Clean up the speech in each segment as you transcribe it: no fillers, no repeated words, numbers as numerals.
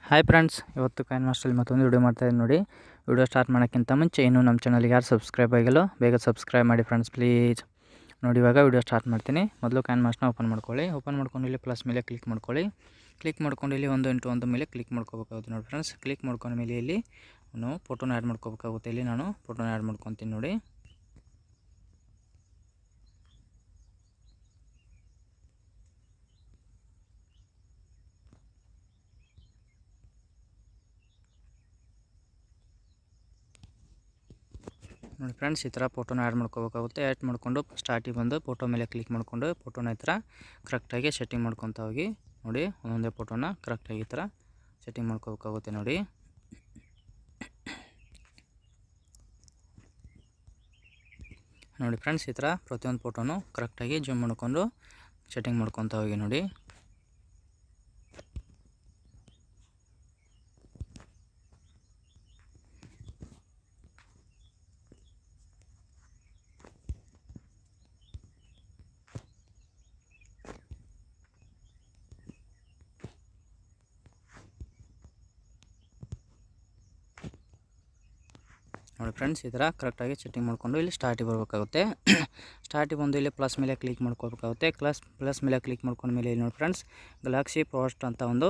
Hi friends, ಇವತ್ತು ಕೈನ್ಮಾಸ್ಟರಲ್ಲಿ ಮತ್ತೊಂದು video ಮಾಡ್ತಾಯಿದ್ದೀನಿ ನೋಡಿ. ವಿಡಿಯೋ ಸ್ಟಾರ್ಟ್ ಮಾಡೋಕ್ಕಿಂತ ಮುಂಚೆ ಇನ್ನೂ ನಮ್ಮ ಚಾನಲ್ಗೆ ಯಾರು ಸಬ್ಸ್ಕ್ರೈಬ್ ಆಗಿಲ್ಲೋ ಬೇಗ ಸಬ್ಸ್ಕ್ರೈಬ್ ಮಾಡಿ ಫ್ರೆಂಡ್ಸ್, ಪ್ಲೀಸ್. ನೋಡಿ, ಇವಾಗ ವಿಡಿಯೋ ಸ್ಟಾರ್ಟ್ ಮಾಡ್ತೀನಿ. ಮೊದಲು ಕೈನ್ಮಾಸ್ಟರ್ನ ಓಪನ್ ಮಾಡ್ಕೊಳ್ಳಿ. ಓಪನ್ ಮಾಡ್ಕೊಂಡು ಇಲ್ಲಿ ಪ್ಲಸ್ ಮೇಲೆ ಕ್ಲಿಕ್ ಮಾಡ್ಕೊಳ್ಳಿ. ಕ್ಲಿಕ್ ಮಾಡ್ಕೊಂಡು ಇಲ್ಲಿ 1:1 ಮೇಲೆ ಕ್ಲಿಕ್ ಮಾಡ್ಕೋಬೇಕಾಗುತ್ತೆ ನೋಡಿ ಫ್ರೆಂಡ್ಸ್. ಕ್ಲಿಕ್ ಮಾಡ್ಕೊಂಡ ಮೇಲೆ ಇಲ್ಲಿ ನಾವು ಫೋಟೋನ ಆ್ಯಡ್ ಮಾಡ್ಕೋಬೇಕಾಗುತ್ತೆ. ಇಲ್ಲಿ ನಾನು ಫೋಟೋನ ಆ್ಯಡ್ ಮಾಡ್ಕೊತೀನಿ ನೋಡಿ. ನೋಡಿ ಫ್ರೆಂಡ್ಸ್, ಈ ಥರ ಫೋಟೋನ ಆ್ಯಡ್ ಮಾಡ್ಕೋಬೇಕಾಗುತ್ತೆ. ಆ್ಯಡ್ ಮಾಡಿಕೊಂಡು ಸ್ಟಾರ್ಟಿಗೆ ಬಂದು ಫೋಟೋ ಮೇಲೆ ಕ್ಲಿಕ್ ಮಾಡಿಕೊಂಡು ಫೋಟೋನ ಈ ಥರ ಕರೆಕ್ಟಾಗಿ ಸೆಟ್ಟಿಂಗ್ ಮಾಡ್ಕೊತ ಹೋಗಿ. ನೋಡಿ, ಒಂದೊಂದೇ ಫೋಟೋನ ಕರೆಕ್ಟಾಗಿ ಈ ಥರ ಸೆಟ್ಟಿಂಗ್ ಮಾಡ್ಕೋಬೇಕಾಗುತ್ತೆ ನೋಡಿ. ನೋಡಿ ಫ್ರೆಂಡ್ಸ್, ಈ ಥರ ಪ್ರತಿಯೊಂದು ಫೋಟೋನು ಕರೆಕ್ಟಾಗಿ ಜೂಮ್ ಮಾಡ್ಕೊಂಡು ಸೆಟ್ಟಿಂಗ್ ಮಾಡ್ಕೊತ ಹೋಗಿ ನೋಡಿ. ನೋಡಿ ಫ್ರೆಂಡ್ಸ್, ಈ ಥರ ಕರೆಕ್ಟಾಗಿ ಸೆಟ್ಟಿಂಗ್ ಮಾಡಿಕೊಂಡು ಇಲ್ಲಿ ಸ್ಟಾರ್ಟಿಗೆ ಬರಬೇಕಾಗುತ್ತೆ. ಸ್ಟಾರ್ಟಿಗೆ ಬಂದು ಇಲ್ಲಿ ಪ್ಲಸ್ ಮೇಲೆ ಕ್ಲಿಕ್ ಮಾಡ್ಕೋಬೇಕಾಗುತ್ತೆ. ಪ್ಲಸ್ ಮೇಲೆ ಕ್ಲಿಕ್ ಮಾಡ್ಕೊಂಡ್ಮೇಲೆ ಇಲ್ಲಿ ನೋಡಿ ಫ್ರೆಂಡ್ಸ್, ಗಲಾಕ್ಸಿ ಫಾಸ್ಟ್ ಅಂತ ಒಂದು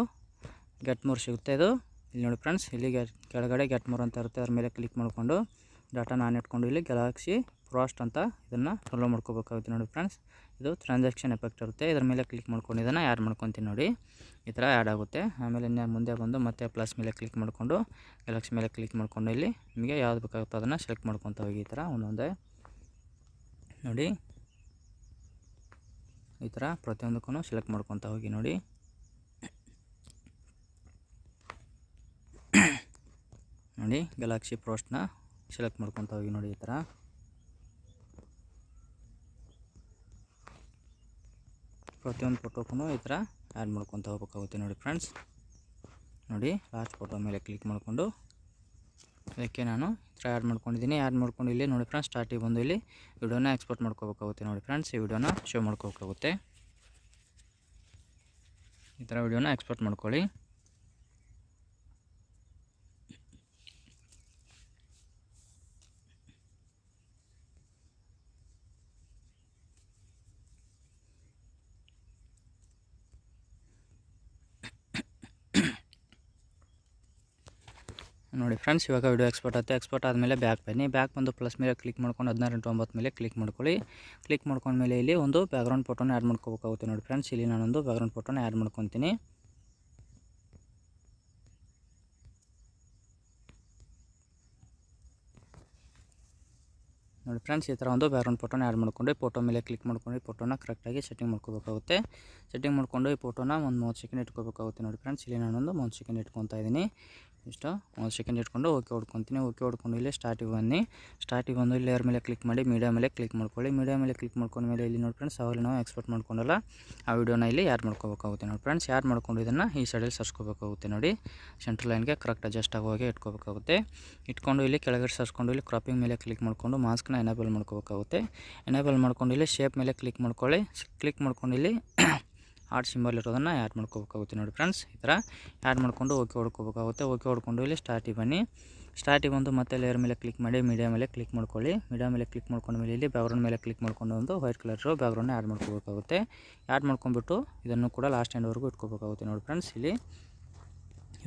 ಗೆಟ್ ಮೋರ್ ಸಿಗುತ್ತೆ. ಇದು ಇಲ್ಲಿ ನೋಡಿ ಫ್ರೆಂಡ್ಸ್, ಇಲ್ಲಿ ಕೆಳಗಡೆ ಗೆಟ್ ಮೋರ್ ಅಂತ ಇರುತ್ತೆ. ಅದ್ರ ಮೇಲೆ ಕ್ಲಿಕ್ ಮಾಡಿಕೊಂಡು ಡಾಟಾ ನಾನು ಇಟ್ಕೊಂಡು ಇಲ್ಲಿ ಗಲಾಕ್ಸಿ ಫಾಸ್ಟ್ ಅಂತ ಇದನ್ನು ಡೌನ್ಲೋಡ್ ಮಾಡ್ಕೋಬೇಕಾಗುತ್ತೆ ನೋಡಿ ಫ್ರೆಂಡ್ಸ್. ಇದು ಟ್ರಾನ್ಸಾಕ್ಷನ್ ಎಫೆಕ್ಟ್ ಇರುತ್ತೆ. ಇದ್ರ ಮೇಲೆ ಕ್ಲಿಕ್ ಮಾಡ್ಕೊಂಡು ಇದನ್ನು ಆ್ಯಡ್ ಮಾಡ್ಕೊತೀನಿ ನೋಡಿ. ಈ ಥರ ಆ್ಯಡ್ ಆಗುತ್ತೆ. ಆಮೇಲೆ ಮುಂದೆ ಬಂದು ಮತ್ತೆ ಪ್ಲಸ್ ಮೇಲೆ ಕ್ಲಿಕ್ ಮಾಡಿಕೊಂಡು ಗಲಾಕ್ಸಿ ಮೇಲೆ ಕ್ಲಿಕ್ ಮಾಡ್ಕೊಂಡು ಇಲ್ಲಿ ನಿಮಗೆ ಯಾವ್ದು ಬೇಕಾಗುತ್ತೋ ಅದನ್ನು ಸೆಲೆಕ್ಟ್ ಮಾಡ್ಕೊತ ಹೋಗಿ. ಈ ಥರ ಒಂದೊಂದೇ ನೋಡಿ, ಈ ಥರ ಪ್ರತಿಯೊಂದಕ್ಕೂ ಸೆಲೆಕ್ಟ್ ಮಾಡ್ಕೊತ ಹೋಗಿ ನೋಡಿ. ನೋಡಿ, ಗಲಾಕ್ಸಿ ಫಾಸ್ಟ್ನ ಸೆಲೆಕ್ಟ್ ಮಾಡ್ಕೊತ ಹೋಗಿ ನೋಡಿ. ಈ ಥರ ಪ್ರತಿಯೊಂದು ಫೋಟೋಕ್ಕೂ ಈ ಥರ ಆ್ಯಡ್ ಮಾಡ್ಕೊತ ಹೋಗ್ಬೇಕಾಗುತ್ತೆ ನೋಡಿ ಫ್ರೆಂಡ್ಸ್. ನೋಡಿ, ಲಾಸ್ಟ್ ಫೋಟೋ ಮೇಲೆ ಕ್ಲಿಕ್ ಮಾಡಿಕೊಂಡು ಅದಕ್ಕೆ ನಾನು ಈ ಥರ ಆ್ಯಡ್ ಮಾಡ್ಕೊಂಡಿದ್ದೀನಿ. ಆ್ಯಡ್ ಮಾಡ್ಕೊಂಡು ಇಲ್ಲಿ ನೋಡಿ ಫ್ರೆಂಡ್ಸ್, ಸ್ಟಾರ್ಟಿಗೆ ಬಂದು ಇಲ್ಲಿ ವಿಡಿಯೋನ ಎಕ್ಸ್ಪೋರ್ಟ್ ಮಾಡ್ಕೋಬೇಕಾಗುತ್ತೆ ನೋಡಿ ಫ್ರೆಂಡ್ಸ್. ಈ ವಿಡಿಯೋನ ಶೋ ಮಾಡ್ಕೋಬೇಕಾಗುತ್ತೆ. ಈ ಥರ ವಿಡಿಯೋನ ಎಕ್ಸ್ಪೋರ್ಟ್ ಮಾಡ್ಕೊಳ್ಳಿ. ನೋಡಿ ಫ್ರೆಂಡ್ಸ್, ಇವಾಗ ವಿಡಿಯೋ ಎಕ್ಸ್ಪೋರ್ಟ್ ಆಗುತ್ತೆ. ಎಕ್ಸ್ಪೋರ್ಟ್ ಆದಮೇಲೆ ಬ್ಯಾಕ್ ಬನ್ನಿ. ಬ್ಯಾಕ್ ಬಂದು ಪ್ಲಸ್ ಮೇಲೆ ಕ್ಲಿಕ್ ಮಾಡ್ಕೊಂಡು 16:9 ಮೇಲೆ ಕ್ಲಿಕ್ ಮಾಡ್ಕೊಳ್ಳಿ. ಕ್ಲಿಕ್ ಮಾಡ್ಕೊಂಡ್ಮೇಲೆ ಇಲ್ಲಿ ಒಂದು ಬ್ಯಾಕ್ಗ್ರೌಂಡ್ ಫೋಟೋನ ಆ್ಯಡ್ ಮಾಡ್ಕೋಬೇಕಾಗುತ್ತೆ ನೋಡಿ ಫ್ರೆಂಡ್ಸ್. ಇಲ್ಲಿ ನಾನೊಂದು ಬ್ಯಾಕ್ಗ್ರೌಂಡ್ ಫೋಟೋನ ಆ್ಯಡ್ ಮಾಡ್ಕೊತೀನಿ. ನೋಡಿ ಫ್ರೆಂಡ್ಸ್, ಈ ಥರ ಒಂದು ಬ್ಯಾಕ್ಗ್ರೌಂಡ್ ಫೋಟೋನ ಆ್ಯಡ್ ಮಾಡ್ಕೊಂಡು ಫೋಟೋ ಮೇಲೆ ಕ್ಲಿಕ್ ಮಾಡ್ಕೊಂಡು ಫೋಟೋನ ಕರೆಕ್ಟಾಗಿ ಸೆಟ್ಟಿಂಗ್ ಮಾಡ್ಕೋಬೇಕಾಗುತ್ತೆ. ಸೆಟ್ಟಿಂಗ್ ಮಾಡ್ಕೊಂಡು ಈ ಫೋಟೋನ ಒಂದು 30 ಸೆಕೆಂಡ್ ಇಟ್ಕೋಬೇಕಾಗುತ್ತೆ ನೋಡಿ ಫ್ರೆಂಡ್ಸ್. ಇಲ್ಲಿ ನಾನೊಂದು 30 ಸೆಕೆಂಡ್ ಇಟ್ಕೊತಾ ಇದ್ದೀನಿ. ಇಷ್ಟು 30 ಸೆಕೆಂಡ್ ಇಟ್ಕೊಂಡು ಓಕೆ ಹೊಡ್ಕೊತೀನಿ. ಓಕೆ ಹೊಡ್ಕೊಂಡು ಇಲ್ಲಿ ಸ್ಟಾರ್ಟಿಗೆ ಬನ್ನಿ. ಸ್ಟಾರ್ಟಿಗೆ ಬಂದು ಇಲ್ಲಿ ಲೇಯರ್ ಮೇಲೆ ಕ್ಲಿಕ್ ಮಾಡಿ ಮೀಡಿಯಾ ಮೇಲೆ ಕ್ಲಿಕ್ ಮಾಡ್ಕೊಳ್ಳಿ. ಮೀಡಿಯಾ ಮೇಲೆ ಕ್ಲಿಕ್ ಮಾಡ್ಕೊಂಡ್ಮೇಲೆ ಇಲ್ಲಿ ನೋಡಿ ಫ್ರೆಂಡ್ಸ್, ಅವಾಗ ನಾವು ಎಕ್ಸ್ಪೋರ್ಟ್ ಮಾಡ್ಕೊಂಡಲ್ಲ ಆ ವಿಡಿಯೋನ ಇಲ್ಲಿ ಆ್ಯಡ್ ಮಾಡ್ಕೋಬೇಕಾಗುತ್ತೆ ನೋಡಿ ಫ್ರೆಂಡ್ಸ್. ಆ್ಯಡ್ ಮಾಡ್ಕೊಂಡು ಇದನ್ನು ಈ ಸೈಡಲ್ಲಿ ಸರ್ಸ್ಕೋಬೇಕಾಗುತ್ತೆ ನೋಡಿ. ಸೆಂಟ್ರಲ್ ಲೈನ್ಗೆ ಕರೆಕ್ಟ್ ಅಡ್ಜಸ್ಟ್ ಆಗುವಾಗೆ ಇಟ್ಕೋಬೇಕಾಗುತ್ತೆ. ಇಟ್ಕೊಂಡು ಇಲ್ಲಿ ಕೆಳಗಡೆ ಸರ್ಸ್ಕೊಂಡು ಇಲ್ಲಿ ಕ್ರಾಪಿಂಗ್ ಮೇಲೆ ಕ್ಲಿಕ್ ಮಾಡಿಕೊಂಡು ಮಾಸ್ಕ್ನ ಎನೇಬಲ್ ಮಾಡ್ಕೋಬೇಕಾಗುತ್ತೆ. ಎನೇಬಲ್ ಮಾಡ್ಕೊಂಡು ಇಲ್ಲಿ ಶೇಪ್ ಮೇಲೆ ಕ್ಲಿಕ್ ಮಾಡ್ಕೊಳ್ಳಿ. ಕ್ಲಿಕ್ ಮಾಡ್ಕೊಂಡು ಇಲ್ಲಿ ಆರ್ಟ್ ಸಿಂಬಲ್ ಇರೋದನ್ನು ಆ್ಯಡ್ ಮಾಡ್ಕೋಬೇಕಾಗುತ್ತೆ ನೋಡಿ ಫ್ರೆಂಡ್ಸ್. ಈ ಥರ ಆ್ಯಡ್ ಮಾಡ್ಕೊಂಡು ಓಕೆ ಹೊಡ್ಕೋಬೇಕಾಗುತ್ತೆ. ಓಕೆ ಹೊಡ್ಕೊಂಡು ಇಲ್ಲಿ ಸ್ಟಾರ್ಟಿಗೆ ಬನ್ನಿ. ಸ್ಟಾರ್ಟಿಗೆ ಬಂದು ಮತ್ತೆ ಲೇಯರ್ ಮೇಲೆ ಕ್ಲಿಕ್ ಮಾಡಿ ಮೀಡಿಯಾ ಮೇಲೆ ಕ್ಲಿಕ್ ಮಾಡ್ಕೊಳ್ಳಿ. ಮೀಡಿಯಾ ಮೇಲೆ ಕ್ಲಿಕ್ ಮಾಡ್ಕೊಂಡ್ಮೇಲೆ ಇಲ್ಲಿ ಬ್ಯಾಕ್ಗ್ರೌಂಡ್ ಮೇಲೆ ಕ್ಲಿಕ್ ಮಾಡ್ಕೊಂಡು ಒಂದು ವೈಟ್ ಕಲರ್ ಇರೋ ಬ್ಯಾಕ್ಗ್ರೌಂಡ್ನ ಆ್ಯಡ್ ಮಾಡ್ಕೋಬೇಕಾಗುತ್ತೆ. ಆ್ಯಡ್ ಮಾಡ್ಕೊಂಡ್ಬಿಟ್ಟು ಇದನ್ನು ಕೂಡ ಲಾಸ್ಟ್ ಎಂಡ್ವರೆಗೂ ಇಟ್ಕೋಬೇಕಾಗುತ್ತೆ ನೋಡಿ ಫ್ರೆಂಡ್ಸ್. ಇಲ್ಲಿ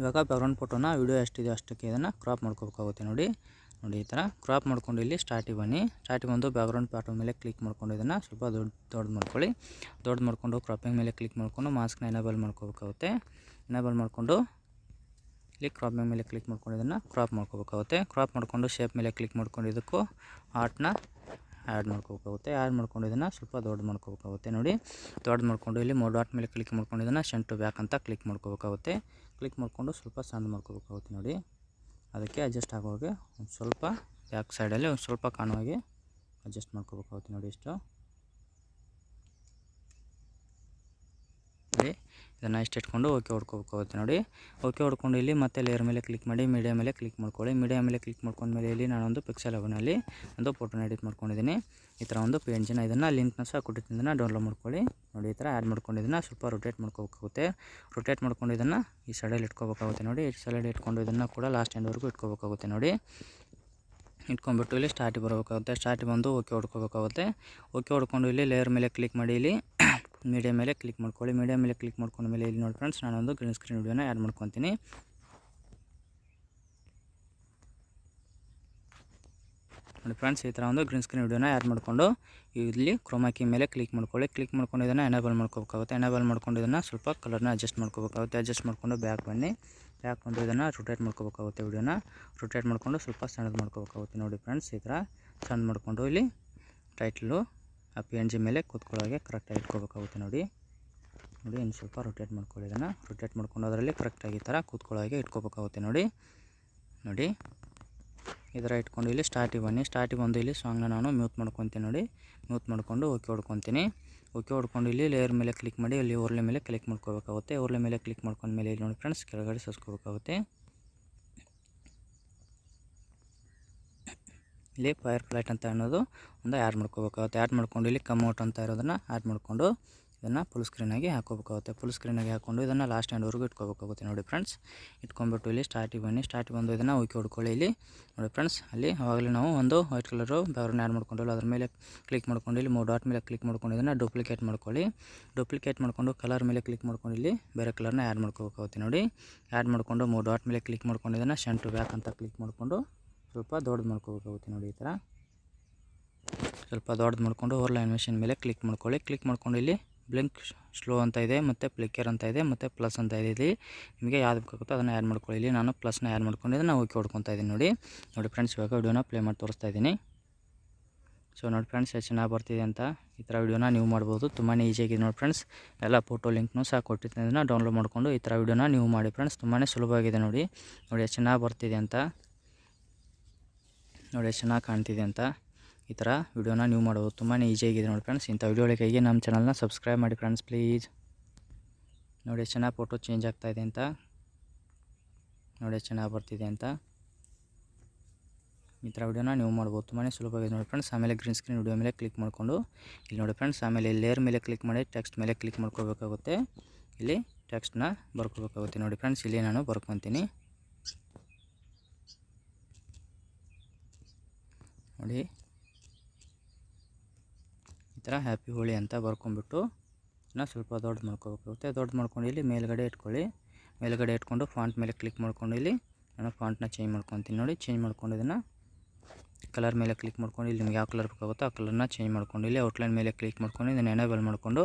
ಇವಾಗ ಬ್ಯಾಕ್ಗ್ರೌಂಡ್ ಫೋಟೋನ ವಿಡಿಯೋ ಎಷ್ಟಿದೆ ಅಷ್ಟಕ್ಕೆ ಇದನ್ನು ಕ್ರಾಪ್ ಮಾಡ್ಕೋಬೇಕಾಗುತ್ತೆ ನೋಡಿ. ಈ ಥರ ಕ್ರಾಪ್ ಮಾಡ್ಕೊಂಡು ಇಲ್ಲಿ ಸ್ಟಾರ್ಟಿಗೆ ಬನ್ನಿ. ಸ್ಟಾರ್ಟಿಗೆ ಬಂದು ಬ್ಯಾಕ್ಗ್ರೌಂಡ್ ಪ್ಯಾಟರ್ನ್ ಮೇಲೆ ಕ್ಲಿಕ್ ಮಾಡ್ಕೊಂಡು ಇದನ್ನು ಸ್ವಲ್ಪ ದೊಡ್ಡ ಮಾಡ್ಕೊಳ್ಳಿ. ದೊಡ್ಡ ಮಾಡ್ಕೊಂಡು ಕ್ರಾಪಿಂಗ್ ಮೇಲೆ ಕ್ಲಿಕ್ ಮಾಡ್ಕೊಂಡು ಮಾಸ್ಕ್ನ ಎನೇಬಲ್ ಮಾಡ್ಕೋಬೇಕಾಗುತ್ತೆ. ಎನೇಬಲ್ ಮಾಡಿಕೊಂಡು ಇಲ್ಲಿ ಕ್ರಾಪಿಂಗ್ ಮೇಲೆ ಕ್ಲಿಕ್ ಮಾಡ್ಕೊಂಡು ಇದನ್ನು ಕ್ರಾಪ್ ಮಾಡ್ಕೋಬೇಕಾಗುತ್ತೆ. ಕ್ರಾಪ್ ಮಾಡಿಕೊಂಡು ಶೇಪ್ ಮೇಲೆ ಕ್ಲಿಕ್ ಮಾಡ್ಕೊಂಡು ಇದಕ್ಕೂ ಆರ್ಟ್ನ ಆ್ಯಡ್ ಮಾಡ್ಕೋಬೇಕಾಗುತ್ತೆ. ಆ್ಯಡ್ ಮಾಡ್ಕೊಂಡು ಇದನ್ನು ಸ್ವಲ್ಪ ದೊಡ್ಡ ಮಾಡ್ಕೋಬೇಕಾಗುತ್ತೆ ನೋಡಿ. ದೊಡ್ಡ ಮಾಡ್ಕೊಂಡು ಇಲ್ಲಿ ಡಾಟ್ ಮೇಲೆ ಕ್ಲಿಕ್ ಮಾಡ್ಕೊಂಡು ಇದನ್ನು ಸೆಂಟು ಬ್ಯಾಕ್ ಅಂತ ಕ್ಲಿಕ್ ಮಾಡ್ಕೋಬೇಕಾಗುತ್ತೆ. ಕ್ಲಿಕ್ ಮಾಡಿಕೊಂಡು ಸ್ವಲ್ಪ ಸಣ್ಣ ಮಾಡ್ಕೋಬೇಕಾಗುತ್ತೆ ನೋಡಿ. ಅದಕ್ಕೆ ಅಡ್ಜಸ್ಟ್ ಆಗುವಾಗೆ ಒಂದು ಸ್ವಲ್ಪ ಬ್ಯಾಕ್ ಸೈಡಲ್ಲಿ ಒಂದು ಸ್ವಲ್ಪ ಕಾಣುವಾಗೆ ಅಡ್ಜಸ್ಟ್ ಮಾಡ್ಕೋಬೇಕಾಗುತ್ತೆ ನೋಡಿ. ಇಷ್ಟು ನೋಡಿ ಇದನ್ನು ಇಷ್ಟು ಇಟ್ಕೊಂಡು ಓಕೆ ಹೊಡ್ಕೋಬೇಕಾಗುತ್ತೆ ನೋಡಿ. ಓಕೆ ಹೊಡ್ಕೊಂಡು ಇಲ್ಲಿ ಮತ್ತೆ ಲೇಯರ್ ಮೇಲೆ ಕ್ಲಿಕ್ ಮಾಡಿ ಮೀಡಿಯಾ ಮೇಲೆ ಕ್ಲಿಕ್ ಮಾಡ್ಕೊಳ್ಳಿ. ಮೀಡಿಯಾ ಮೇಲೆ ಕ್ಲಿಕ್ ಮಾಡ್ಕೊಂಡ್ಮೇಲೆ ಇಲ್ಲಿ ನಾನೊಂದು ಪಿಕ್ಸೆಲ್ ಅವನಲ್ಲಿ ಒಂದು ಫೋಟೋನ ಎಡಿಟ್ ಮಾಡ್ಕೊಂಡಿದ್ದೀನಿ. ಈ ಥರ ಒಂದು PNGನ ಇದನ್ನು ಲಿಂಕ್ನ ಸಹ ಕೊಟ್ಟಿದ್ದನ್ನು ಡೌನ್ಲೋಡ್ ಮಾಡ್ಕೊಳ್ಳಿ. ನೋಡಿ ಈ ಥರ ಆ್ಯಡ್ ಮಾಡ್ಕೊಂಡಿದ್ದನ್ನು ಸ್ವಲ್ಪ ರೊಟೇಟ್ ಮಾಡ್ಕೋಬೇಕಾಗುತ್ತೆ. ರೊಟೇಟ್ ಮಾಡ್ಕೊಂಡು ಇದನ್ನು ಈ ಸೈಡಲ್ಲಿ ಇಟ್ಕೋಬೇಕಾಗುತ್ತೆ ನೋಡಿ. ಈ ಸೈಡಲ್ಲಿ ಇಟ್ಕೊಂಡು ಇದನ್ನು ಕೂಡ ಲಾಸ್ಟ್ ಎಂಡ್ವರೆಗೂ ಇಟ್ಕೋಬೇಕಾಗುತ್ತೆ ನೋಡಿ. ಇಟ್ಕೊಂಡ್ಬಿಟ್ಟು ಇಲ್ಲಿ ಸ್ಟಾರ್ಟಿಗೆ ಬರಬೇಕಾಗುತ್ತೆ. ಸ್ಟಾರ್ಟಿಗೆ ಬಂದು ಓಕೆ ಹೊಡ್ಕೋಬೇಕಾಗುತ್ತೆ. ಓಕೆ ಹೊಡ್ಕೊಂಡು ಇಲ್ಲಿ ಲೇಯರ್ ಮೇಲೆ ಕ್ಲಿಕ್ ಮಾಡಿ ಇಲ್ಲಿ ಮೀಡಿಯಾ ಮೇಲೆ ಕ್ಲಿಕ್ ಮಾಡ್ಕೊಳ್ಳಿ. ಮೀಡಿಯಾ ಮೇಲೆ ಕ್ಲಿಕ್ ಮಾಡ್ಕೊಂಡ್ಮೇಲೆ ಇಲ್ಲಿ ನೋಡಿ ಫ್ರೆಂಡ್ಸ್ ನಾನೊಂದು ಗ್ರೀನ್ ಸ್ಕ್ರೀನ್ ವಿಡಿಯೋನ ಆ್ಯಡ್ ಮಾಡ್ಕೊತೀನಿ. ನೋಡಿ ಫ್ರೆಂಡ್ಸ್ ಈ ಥರ ಒಂದು ಗ್ರೀನ್ ಸ್ಕ್ರೀನ್ ವಿಡಿಯೋನ ಆ್ಯಡ್ ಮಾಡಿಕೊಂಡು ಇಲ್ಲಿ ಕ್ರೋಮಾ ಕೀ ಮೇಲೆ ಕ್ಲಿಕ್ ಮಾಡ್ಕೊಳ್ಳಿ. ಕ್ಲಿಕ್ ಮಾಡ್ಕೊಂಡು ಇದನ್ನು ಎನೇಬಲ್ ಮಾಡ್ಕೋಬೇಕಾಗುತ್ತೆ. ಎನೇಬಲ್ ಮಾಡ್ಕೊಂಡು ಇದನ್ನು ಸ್ವಲ್ಪ ಕಲರ್ನ ಅಡ್ಜಸ್ಟ್ ಮಾಡ್ಕೋಬೇಕಾಗುತ್ತೆ. ಅಡ್ಜಸ್ಟ್ ಮಾಡ್ಕೊಂಡು ಬ್ಯಾಕ್ ಬನ್ನಿ. ಬ್ಯಾಕ್ ಬಂದು ಇದನ್ನು ರೊಟೇಟ್ ಮಾಡ್ಕೋಬೇಕಾಗುತ್ತೆ. ವಿಡಿಯೋನ ರೊಟೇಟ್ ಮಾಡ್ಕೊಂಡು ಸ್ವಲ್ಪ ಸಣ್ಣದು ಮಾಡ್ಕೋಬೇಕಾಗುತ್ತೆ ನೋಡಿ ಫ್ರೆಂಡ್ಸ್. ಈ ಥರ ಸಣ್ಣ ಮಾಡಿಕೊಂಡು ಇಲ್ಲಿ ಟೈಟ್ಲು ಆ PNG ಮೇಲೆ ಕೂತ್ಕೊಳ್ಳೋಗೆ ಕರೆಕ್ಟಾಗಿ ಇಟ್ಕೋಬೇಕಾಗುತ್ತೆ ನೋಡಿ. ಇನ್ನು ಸ್ವಲ್ಪ ರೊಟೇಟ್ ಮಾಡ್ಕೊಳ್ಳಿ. ಇದನ್ನು ರೊಟೇಟ್ ಮಾಡ್ಕೊಂಡು ಅದರಲ್ಲಿ ಕರೆಕ್ಟಾಗಿ ಈ ಥರ ಕೂತ್ಕೊಳ್ಳೋಗೆ ಇಟ್ಕೋಬೇಕಾಗುತ್ತೆ ನೋಡಿ. ಈ ಥರ ಇಟ್ಕೊಂಡು ಇಲ್ಲಿ ಸ್ಟಾರ್ಟಿಗೆ ಬನ್ನಿ. ಸ್ಟಾರ್ಟಿಗೆ ಬಂದು ಇಲ್ಲಿ ಸಾಂಗ್ನ ನಾನು ಮ್ಯೂಟ್ ಮಾಡ್ಕೊತೀನಿ ನೋಡಿ. ಮ್ಯೂಟ್ ಮಾಡಿಕೊಂಡು ಓಕೆ ಹೊಡ್ಕೊತೀನಿ. ಓಕೆ ಹೊಡ್ಕೊಂಡು ಇಲ್ಲಿ ಲೇಯರ್ ಮೇಲೆ ಕ್ಲಿಕ್ ಮಾಡಿ ಇಲ್ಲಿ ಓರ್ಲೆ ಮೇಲೆ ಕ್ಲಿಕ್ ಮಾಡ್ಕೋಬೇಕಾಗುತ್ತೆ. ಓರ್ಲೆ ಮೇಲೆ ಕ್ಲಿಕ್ ಮಾಡ್ಕೊಂಡ್ಮೇಲೆ ಇಲ್ಲಿ ನೋಡಿ ಫ್ರೆಂಡ್ಸ್ ಕೆಳಗಡೆ ಸರಿಸ್ಕೋಬೇಕಾಗುತ್ತೆ. ಇಲ್ಲಿ ಫೈರ್ ಫ್ಲೈಟ್ ಅಂತ ಅನ್ನೋದು ಒಂದು ಆ್ಯಡ್ ಮಾಡ್ಕೋಬೇಕಾಗುತ್ತೆ. ಆ್ಯಡ್ ಮಾಡ್ಕೊಂಡು ಇಲ್ಲಿ ಕಮ್ಔಟ್ ಅಂತ ಇರೋದನ್ನು ಆ್ಯಡ್ ಮಾಡಿಕೊಂಡು ಇದನ್ನು ಫುಲ್ ಸ್ಕ್ರೀನಾಗಿ ಹಾಕೋಬೇಕಾಗುತ್ತೆ. ಫುಲ್ ಸ್ಕ್ರೀನಾಗಿ ಹಾಕ್ಕೊಂಡು ಇದನ್ನು ಲಾಸ್ಟ್ ಎಂಡ್ವರೆಗೂ ಇಟ್ಕೋಬೇಕಾಗುತ್ತೆ ನೋಡಿ ಫ್ರೆಂಡ್ಸ್. ಇಟ್ಕೊಂಡ್ಬಿಟ್ಟು ಇಲ್ಲಿ ಸ್ಟಾರ್ಟಿಗೆ ಬನ್ನಿ. ಸ್ಟಾರ್ಟಿಗೆ ಬಂದು ಇದನ್ನು ಓಕೆ ಹೊಡ್ಕೊಳ್ಳಿ. ಇಲ್ಲಿ ನೋಡಿ ಫ್ರೆಂಡ್ಸ್ ಅಲ್ಲಿ ಆವಾಗಲೇ ನಾವು ಒಂದು ವೈಟ್ ಕಲರು ಬ್ಯಾಗ್ರೌಂಡ್ ಆ್ಯಡ್ ಮಾಡ್ಕೊಂಡಿಲ್ಲ. ಅದ್ರ ಮೇಲೆ ಕ್ಲಿಕ್ ಮಾಡ್ಕೊಂಡು ಇಲ್ಲಿ 3 ಡಾಟ್ ಮೇಲೆ ಕ್ಲಿಕ್ ಮಾಡ್ಕೊಂಡು ಇದನ್ನು ಡೂಪ್ಲಿಕೇಟ್ ಮಾಡ್ಕೊಳ್ಳಿ. ಡೂಪ್ಲಿಕೇಟ್ ಮಾಡಿಕೊಂಡು ಕಲರ್ ಮೇಲೆ ಕ್ಲಿಕ್ ಮಾಡ್ಕೊಂಡು ಇಲ್ಲಿ ಬೇರೆ ಕಲರ್ನ ಆ್ಯಡ್ ಮಾಡ್ಕೋಬೇಕಾಗುತ್ತೆ ನೋಡಿ. ಆ್ಯಡ್ ಮಾಡಿಕೊಂಡು 3 ಡಾಟ್ ಮೇಲೆ ಕ್ಲಿಕ್ ಮಾಡ್ಕೊಂಡು ಇದನ್ನು ಸೆಂಟ್ ಟು ಬ್ಯಾಕ್ ಅಂತ ಕ್ಲಿಕ್ ಮಾಡಿಕೊಂಡು ಸ್ವಲ್ಪ ದೊಡ್ಡದು ಮಾಡ್ಕೋಬೇಕಾಗುತ್ತೆ ನೋಡಿ. ಈ ಥರ ಸ್ವಲ್ಪ ದೊಡ್ಡದು ಮಾಡಿಕೊಂಡು ಓವರ್ಲೈ ಅನಿಮೇಷನ್ ಮೇಲೆ ಕ್ಲಿಕ್ ಮಾಡ್ಕೊಳ್ಳಿ. ಕ್ಲಿಕ್ ಮಾಡ್ಕೊಂಡು ಇಲ್ಲಿ ಬ್ಲಿಂಕ್ ಸ್ಲೋ ಅಂತ ಇದೆ ಮತ್ತು ಫ್ಲಿಕ್ಕರ್ ಅಂತ ಇದೆ ಮತ್ತು ಪ್ಲಸ್ ಅಂತ ಇದೆ. ಇಲ್ಲಿ ನಿಮಗೆ ಯಾವ್ದು ಬೇಕಾಗುತ್ತೋ ಅದನ್ನು ಆ್ಯಡ್ ಮಾಡ್ಕೊಳ್ಳಿ. ಇಲ್ಲಿ ನಾನು ಪ್ಲಸ್ನ ಆ್ಯಡ್ ಮಾಡ್ಕೊಂಡಿದ್ದೆ ನಾನು ಓಕೆ ಹೊಡ್ಕೊತಾ ಇದ್ದೀನಿ ನೋಡಿ. ಫ್ರೆಂಡ್ಸ್ ಇವಾಗ ವಿಡಿಯೋನ ಪ್ಲೇ ಮಾಡಿ ತೋರಿಸ್ತಾ ಇದ್ದೀನಿ. ಸೊ ನೋಡಿ ಫ್ರೆಂಡ್ಸ್ ಎಷ್ಟು ಚೆನ್ನಾಗಿ ಬರ್ತಿದೆ ಅಂತ. ಈ ಥರ ವಿಡಿಯೋನ ನೀವು ಮಾಡ್ಬೋದು. ತುಂಬಾ ಈಸಿಯಾಗಿದೆ ನೋಡಿ ಫ್ರೆಂಡ್ಸ್. ಎಲ್ಲ ಫೋಟೋ ಲಿಂಕ್ನೂ ಸಹ ಕೊಟ್ಟಿದ್ದೀನಿ. ಅದನ್ನು ಡೌನ್ಲೋಡ್ ಮಾಡಿಕೊಂಡು ಈ ಥರ ವಿಡಿಯೋನ ನೀವು ಮಾಡಿ ಫ್ರೆಂಡ್ಸ್. ತುಂಬಾ ಸುಲಭವಾಗಿದೆ ನೋಡಿ. ಎಷ್ಟು ಚೆನ್ನಾಗಿ ಬರ್ತಿದೆ ಅಂತ ನೋಡಿ. ಎಷ್ಟು ಚೆನ್ನಾಗಿ ಕಾಣ್ತಿದೆ ಅಂತ. ಈ ಥರ ವಿಡಿಯೋನ ನೀವು ಮಾಡ್ಬೋದು. ತುಂಬಾ ಈಸಿಯಾಗಿದೆ ನೋಡಿ ಫ್ರೆಂಡ್ಸ್. ಇಂಥ ವಿಡಿಯೋಗಳಿಗಾಗಿ ನಮ್ಮ ಚಾನಲ್ನ ಸಬ್ಸ್ಕ್ರೈಬ್ ಮಾಡಿ ಫ್ರೆಂಡ್ಸ್ ಪ್ಲೀಸ್. ನೋಡಿ ಎಷ್ಟು ಚೆನ್ನಾಗಿ ಫೋಟೋ ಚೇಂಜ್ ಆಗ್ತಾಯಿದೆ ಅಂತ. ನೋಡಿ ಎಷ್ಟು ಚೆನ್ನಾಗಿ ಬರ್ತಿದೆ ಅಂತ. ಈ ಥರ ವಿಡಿಯೋನ ನೀವು ಮಾಡ್ಬೋದು. ತುಂಬಾ ಸುಲಭವಾಗಿದೆ ನೋಡಿ ಫ್ರೆಂಡ್ಸ್. ಆಮೇಲೆ ಗ್ರೀನ್ ಸ್ಕ್ರೀನ್ ವಿಡಿಯೋ ಮೇಲೆ ಕ್ಲಿಕ್ ಮಾಡಿಕೊಂಡು ಇಲ್ಲಿ ನೋಡಿ ಫ್ರೆಂಡ್ಸ್ ಆಮೇಲೆ ಲೇಯರ್ ಮೇಲೆ ಕ್ಲಿಕ್ ಮಾಡಿ ಟೆಕ್ಸ್ಟ್ ಮೇಲೆ ಕ್ಲಿಕ್ ಮಾಡ್ಕೋಬೇಕಾಗುತ್ತೆ. ಇಲ್ಲಿ ಟೆಕ್ಸ್ಟ್ನ ಬರ್ಕೋಬೇಕಾಗುತ್ತೆ ನೋಡಿ ಫ್ರೆಂಡ್ಸ್. ಇಲ್ಲಿ ನಾನು ಬರ್ಕೊತೀನಿ ನೋಡಿ. ಈ ಥರ ಹ್ಯಾಪಿ ಹೋಳಿ ಅಂತ ಬರ್ಕೊಂಡ್ಬಿಟ್ಟು ಇದನ್ನು ಸ್ವಲ್ಪ ದೊಡ್ಡ ಮಾಡ್ಕೋಬೇಕಾಗುತ್ತೆ. ದೊಡ್ಡ ಮಾಡ್ಕೊಂಡು ಇಲ್ಲಿ ಮೇಲ್ಗಡೆ ಇಟ್ಕೊಳ್ಳಿ. ಮೇಲ್ಗಡೆ ಇಟ್ಕೊಂಡು ಫಾಂಟ್ ಮೇಲೆ ಕ್ಲಿಕ್ ಮಾಡ್ಕೊಂಡು ಇಲ್ಲಿ ನಾನು ಫಾಂಟ್ನ ಚೇಂಜ್ ಮಾಡ್ಕೊತೀನಿ ನೋಡಿ. ಚೇಂಜ್ ಮಾಡ್ಕೊಂಡು ಇದನ್ನು ಕಲರ್ ಮೇಲೆ ಕ್ಲಿಕ್ ಮಾಡ್ಕೊಂಡು ಇಲ್ಲಿ ನಿಮ್ಗೆ ಯಾವ ಕಲರ್ ಬೇಕಾಗುತ್ತೋ ಆ ಕಲರ್ನ ಚೇಂಜ್ ಮಾಡ್ಕೊಂಡು ಇಲ್ಲಿ ಔಟ್ಲೈನ್ ಮೇಲೆ ಕ್ಲಿಕ್ ಮಾಡ್ಕೊಂಡು ಇದನ್ನು ಎನೇಬಲ್ ಮಾಡಿಕೊಂಡು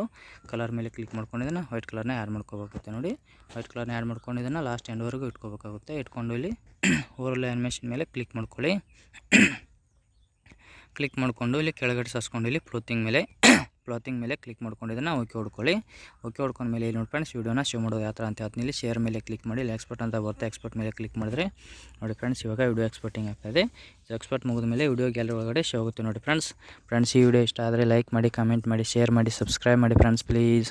ಕಲರ್ ಮೇಲೆ ಕ್ಲಿಕ್ ಮಾಡ್ಕೊಂಡು ಇದನ್ನು ವೈಟ್ ಕಲರ್ನ ಆ್ಯಡ್ ಮಾಡ್ಕೋಬೇಕಾಗುತ್ತೆ ನೋಡಿ. ವೈಟ್ ಕಲರ್ನ ಆ್ಯಡ್ ಮಾಡ್ಕೊಂಡು ಇದನ್ನು ಲಾಸ್ಟ್ ಎಂಡ್ವರೆಗೂ ಇಟ್ಕೋಬೇಕಾಗುತ್ತೆ. ಇಟ್ಕೊಂಡು ಇಲ್ಲಿ ಓವರ್ಲೈ ಅನಿಮೇಷನ್ ಮೇಲೆ ಕ್ಲಿಕ್ ಮಾಡ್ಕೊಳ್ಳಿ. ಕ್ಲಿಕ್ ಮಾಡಿಕೊಂಡು ಇಲ್ಲಿ ಕೆಳಗಡೆ ಸರಿಸ್ಕೊಂಡು ಇಲ್ಲಿ ಕ್ಲಾತಿಂಗ್ ಮೇಲೆ ಕ್ಲಿಕ್ ಮಾಡ್ಕೊಂಡು ಇದನ್ನು ಓಕೆ ಹೊಡ್ಕೊಳ್ಳಿ. ಓಕೆ ಹೊಡ್ಕೊಂಡ್ಮೇಲೆ ಇಲ್ಲಿ ನೋಡಿ ಫ್ರೆಂಡ್ಸ್ ವಿಡಿಯೋನ ಸೇವ್ ಮಾಡೋದು ಯಾವ ಥರ ಅಂತ ಹೇಳ್ತೀನಿ. ಇಲ್ಲಿ ಶೇರ್ ಮೇಲೆ ಕ್ಲಿಕ್ ಮಾಡಿ ಇಲ್ಲಿ ಎಕ್ಸ್ಪೋರ್ಟ್ ಅಂತ ಬರುತ್ತೆ. ಎಕ್ಸ್ಪೋರ್ಟ್ ಮೇಲೆ ಕ್ಲಿಕ್ ಮಾಡಿದ್ರೆ ನೋಡಿ ಫ್ರೆಂಡ್ಸ್ ಇವಾಗ ವಿಡಿಯೋ ಎಕ್ಸ್ಪೋರ್ಟಿಂಗ್ ಆಗ್ತಾಯಿದೆ. ಎಕ್ಸ್ಪೋರ್ಟ್ ಮುಗಿದ ಮೇಲೆ ವಿಡಿಯೋ ಗ್ಯಾಲರಿ ಒಳಗಡೆ ಶೋ ಆಗುತ್ತೆ ನೋಡಿ ಫ್ರೆಂಡ್ಸ್. ಈ ವಿಡಿಯೋ ಇಷ್ಟ ಆದರೆ ಲೈಕ್ ಮಾಡಿ, ಕಮೆಂಟ್ ಮಾಡಿ, ಶೇರ್ ಮಾಡಿ, ಸಬ್ಸ್ಕ್ರೈಬ್ ಮಾಡಿ ಫ್ರೆಂಡ್ಸ್ ಪ್ಲೀಸ್.